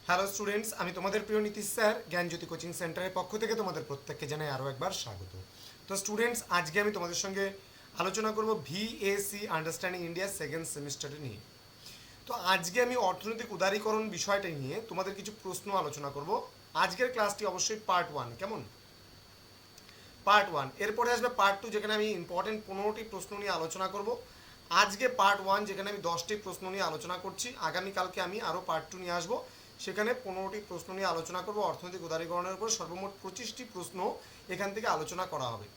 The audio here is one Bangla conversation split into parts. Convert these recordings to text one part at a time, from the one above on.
হ্যালো স্টুডেন্টস, আমি তোমাদের প্রিয় নীতিশ স্যার জ্ঞানজ্যোতি কোচিং সেন্টারের পক্ষ থেকে তোমাদের প্রত্যেককে জানাই আরও একবার স্বাগত। তো স্টুডেন্টস, আজকে আমি তোমাদের সঙ্গে আলোচনা করব ভিএসি আন্ডারস্ট্যান্ডিং ইন্ডিয়া সেকেন্ড সেমিস্টারে নিয়ে। তো আজকে আমি অর্থনৈতিক উদারীকরণ বিষয়টা নিয়ে তোমাদের কিছু প্রশ্ন আলোচনা করব। আজকের ক্লাসটি অবশ্যই পার্ট 1, কেমন? পার্ট 1, এরপরে আসবে পার্ট 2, যেখানে আমি ইম্পর্টেন্ট 15টি প্রশ্ন নিয়ে আলোচনা করব। আজকে পার্ট 1, যেখানে আমি 10টি প্রশ্ন নিয়ে আলোচনা করছি। আগামীকালকে আমি আরও পার্ট 2 নিয়ে আসবো, সেখানে 15টি প্রশ্ন নিয়ে আলোচনা করব। অর্থনৈতিক উদারীকরণের উপর সর্বমোট 25টি প্রশ্ন এখান থেকে আলোচনা করা হবে।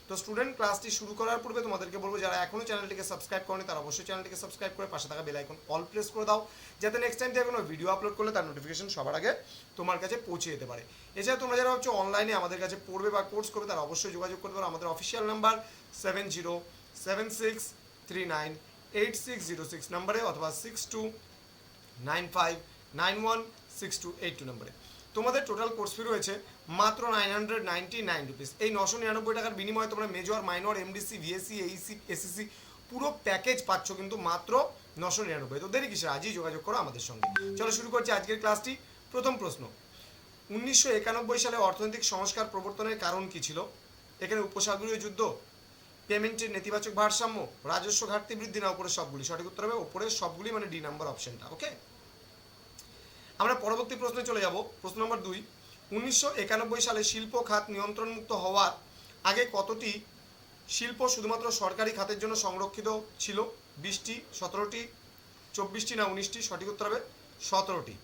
তো স্টুডেন্ট, ক্লাসটি শুরু করার পূর্বে তোমাদেরকে বলবো, যারা এখনও চ্যানেলটিকে সাবস্ক্রাইব করেনি তারা অবশ্যই চ্যানেলটিকে সাবস্ক্রাইব করে পাশে থাকা বেল আইকন অল প্রেস করে দাও, যাতে নেক্সট টাইম থেকে কোনো ভিডিও আপলোড করলে তার নোটিফিকেশন সবার আগে তোমার কাছে পৌঁছে যেতে পারে। এছাড়া তোমরা যারা হচ্ছে অনলাইনে আমাদের কাছে পড়বে বা কোর্স করবে, তারা অবশ্যই যোগাযোগ করতে পারো। আমাদের অফিসিয়াল নাম্বার 7076398606 নাম্বারে, অথবা 6295916282 নাম্বারে। তোমাদের টোটাল কোর্স ফি রয়েছে মাত্র 999 রুপিস। এই 999 টাকার বিনিময়ে তোমরা major, minor, MDC, VSC, Aisi, SSC পুরো প্যাকেজ পাচ্ছ কিন্তু মাত্র 999। তো দেরি কিসের, আজই যোগাযোগ করো আমাদের সঙ্গে। চলো শুরু করছি আজকের ক্লাসটি। প্রথম প্রশ্ন, 1991 সালে অর্থনৈতিক সংস্কার প্রবর্তনের কারণ কি ছিল? এখানে উপসাগরীয় যুদ্ধ, পেমেন্টের নেতিবাচক ভারসাম্য, রাজস্ব ঘাটতি বৃদ্ধি, না উপরের সবগুলি? সঠিক উত্তর হবে উপরের সবগুলি, মানে ডি নাম্বার অপশনটা। ওকে, আমরা পরবর্তী প্রশ্নে চলে যাব। প্রশ্ন নম্বর 2, 1991 সালে শিল্প খাত নিয়ন্ত্রণমুক্ত হওয়ার আগে কতটি শিল্প শুধুমাত্র সরকারি খাতের জন্য সংরক্ষিত ছিল? 20টি, 17টি, 24টি, না 19টি? সঠিক উত্তর হবে 17টি।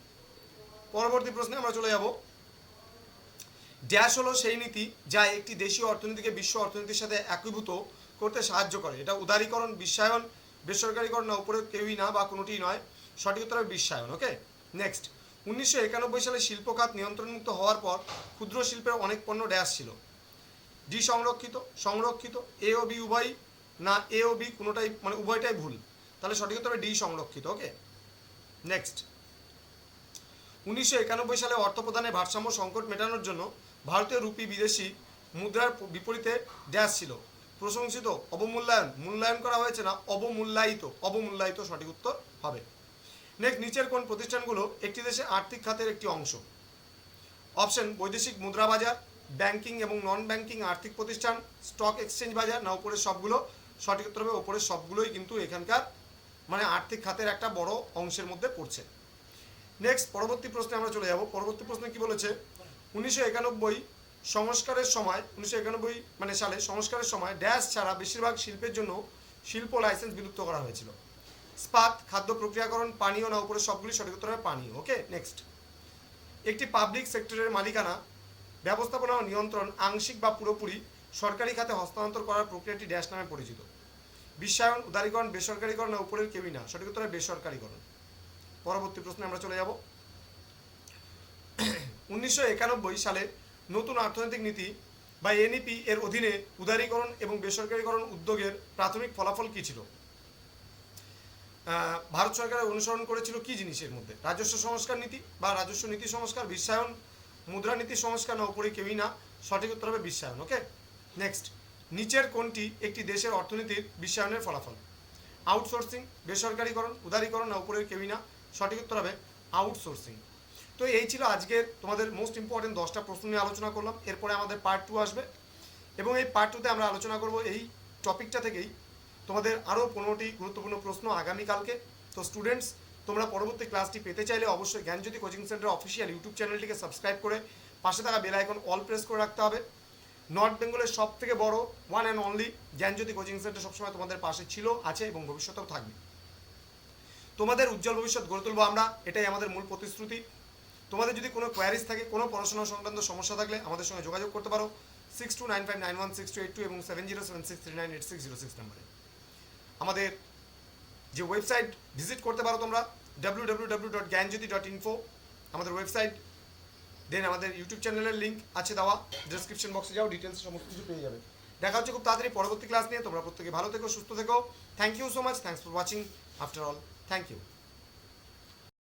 পরবর্তী প্রশ্নে আমরা চলে যাব। ড্যাশ হলো সেই নীতি যা একটি দেশীয় অর্থনীতিকে বিশ্ব অর্থনীতির সাথে একীভূত করতে সাহায্য করে। এটা উদারীকরণ, বিশ্বায়ন, বেসরকারীকরণ, না উপরে কেউই না বা কোনোটিই নয়? সঠিক উত্তর হবে বিশ্বায়ন। ওকে, নেক্সট। 1991 সালে শিল্প খাত নিয়ন্ত্রণমুক্ত হওয়ার পর ক্ষুদ্র শিল্পের অনেক পণ্য ড্যাশ ছিল? ডি সংরক্ষিত, সংরক্ষিত, এ ও বি উভয়ই, না এ ও বি কোনোটাই, মানে উভয়টাই ভুল। তাহলে সঠিক উত্তর হবে ডি সংরক্ষিত। ওকে, নেক্সট। 1991 সালে অর্থ প্রদানের ভারসাম্য সংকট মেটানোর জন্য ভারতীয় রুপি বিদেশি মুদ্রার বিপরীতে ড্যাশ ছিল? প্রশংসিত, অবমূল্যায়ন, মূল্যায়ন করা হয়েছে, না অবমূল্যায়িত? অবমূল্যায়িত সঠিক উত্তর হবে। নেক্সট, নিচের কোন প্রতিষ্ঠানগুলো একটি দেশের আর্থিক খাতের একটি অংশ? অপশন, বৈদেশিক মুদ্রা বাজার, ব্যাংকিং এবং নন ব্যাংকিং আর্থিক প্রতিষ্ঠান, স্টক এক্সচেঞ্জ বাজার, না উপরের সবগুলো? সঠিক উত্তর হবে উপরের সবগুলোই কিন্তু এখানকার মানে আর্থিক খাতের একটা বড় অংশের মধ্যে পড়ছে। নেক্সট, পরবর্তী প্রশ্নে আমরা চলে যাব। পরবর্তী প্রশ্নে কি বলেছে? 1991 সংস্কারের সময়, 1991 মানে সালে সংস্কারের সময় ড্যাশ ছাড়া বেশিরভাগ শিল্পের জন্য শিল্প লাইসেন্স বিলুপ্ত করা হয়েছিল? ইস্পাত, খাদ্য প্রক্রিয়াকরণ, পানীয়, না উপরে সবগুলি? সঠিক উত্তর হবে পানীয়। ওকে, নেক্সট। একটি পাবলিক সেক্টরের মালিকানা, ব্যবস্থাপনা ও নিয়ন্ত্রণ আংশিক বা পুরোপুরি সরকারি খাতে হস্তান্তর করার প্রক্রিয়াটি ড্যাশ নামে পরিচিত? বিশ্বায়ন, উদারীকরণ, বেসরকারীকরণ, না উপরের কেউই না? সঠিক উত্তর হবে বেসরকারীকরণ। পরবর্তী প্রশ্নে আমরা চলে যাব। 1991 সালে নতুন অর্থনৈতিক নীতি বা এনইপি এর অধীনে উদারীকরণ এবং বেসরকারীকরণ উদ্যোগের প্রাথমিক ফলাফল কী ছিল? ভারত সরকার অনুসরণ করেছিল কি জিনিসের মধ্যে? রাজস্ব সংস্কার নীতি বা রাজস্ব নীতি সংস্কার, বিশ্বায়ন, মুদ্রানীতি সংস্কার, না উপরে কেউই না? সঠিক উত্তর হবে বিশ্বায়ন। ওকে, নেক্সট। নিচের কোনটি একটি দেশের অর্থনীতির বিশ্বায়নের ফলাফল? আউটসোর্সিং, বেসরকারীকরণ, উদারীকরণ, না উপরের কেউই না? সঠিক উত্তর হবে আউটসোর্সিং। তো এই ছিল আজকের তোমাদের মোস্ট ইম্পর্টেন্ট 10টা প্রশ্ন নিয়ে আলোচনা করলাম। এরপরে আমাদের পার্ট 2 আসবে, এবং এই পার্ট 2তে আমরা আলোচনা করব এই টপিকটা থেকেই তোমাদের আরও 15টি গুরুত্বপূর্ণ প্রশ্ন আগামীকালকে। তো স্টুডেন্টস, তোমরা পরবর্তী ক্লাসটি পেতে চাইলে অবশ্যই জ্ঞানজ্যোতি কোচিং সেন্টার অফিসিয়াল ইউটিউব চ্যানেলটিকে সাবস্ক্রাইব করে পাশে থাকা বেল আইকন অল প্রেস করে রাখতে হবে। নর্থ বেঙ্গলের সব থেকে বড় one and only Gyanjyoti coaching centre সবসময় তোমাদের পাশে ছিল, আছে এবং ভবিষ্যতেও থাকবে। তোমাদের উজ্জ্বল ভবিষ্যৎ গড়ে তুলবো আমরা, এটাই আমাদের মূল প্রতিশ্রুতি। তোমাদের যদি কোনো কোয়ারিজ থাকে, কোনো পড়াশোনা সংক্রান্ত সমস্যা থাকলে আমাদের সঙ্গে যোগাযোগ করতে পারো 6295916282 এবং 7076398606 নাম্বারে। আমাদের যে ওয়েবসাইট ভিজিট করতে পারো তোমরা www.gyanjyoti.info, আমাদের ওয়েবসাইট। দেন আমাদের ইউটিউব চ্যানেলের লিঙ্ক আছে দেওয়া, ডেসক্রিপশন বক্সে যাও, ডিটেলস সমস্ত কিছু পেয়ে যাবে। দেখা হচ্ছে খুব তাড়াতাড়ি পরবর্তী ক্লাস নিয়ে। তোমরা প্রত্যেকে ভালো থেকো, সুস্থ থেকো। Thank you so much, thanks for watching. After all, thank you.